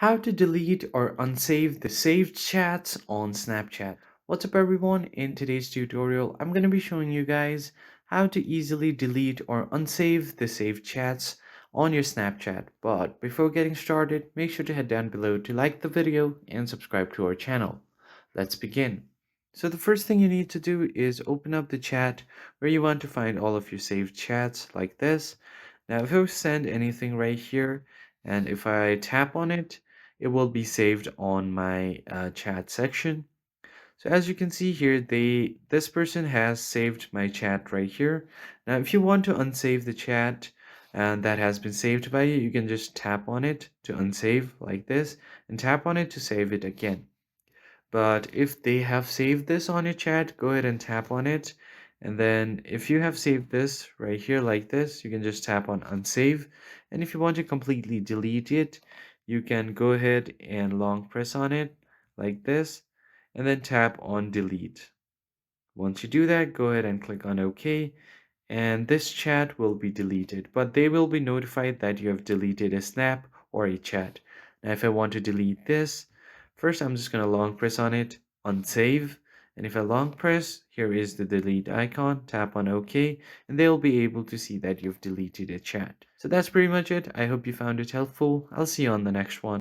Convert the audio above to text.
How to delete or unsave the saved chats on Snapchat. What's up everyone? In today's tutorial, I'm going to be showing you guys how to easily delete or unsave the saved chats on your Snapchat. But before getting started, make sure to head down below to like the video and subscribe to our channel. Let's begin. So the first thing you need to do is open up the chat where you want to find all of your saved chats like this. Now if I send anything right here and if I tap on it, it will be saved on my chat section. So as you can see here, this person has saved my chat right here. Now, if you want to unsave the chat that has been saved by you, you can just tap on it to unsave like this and tap on it to save it again. But if they have saved this on your chat, go ahead and tap on it. And then if you have saved this right here like this, you can just tap on unsave. And if you want to completely delete it, you can go ahead and long press on it like this and then tap on delete. Once you do that, go ahead and click on OK and this chat will be deleted, but they will be notified that you have deleted a snap or a chat. Now, if I want to delete this, first I'm just going to long press on it, unsave, and if I long press, here is the delete icon, tap on OK, and they'll be able to see that you've deleted a chat. So that's pretty much it. I hope you found it helpful. I'll see you on the next one.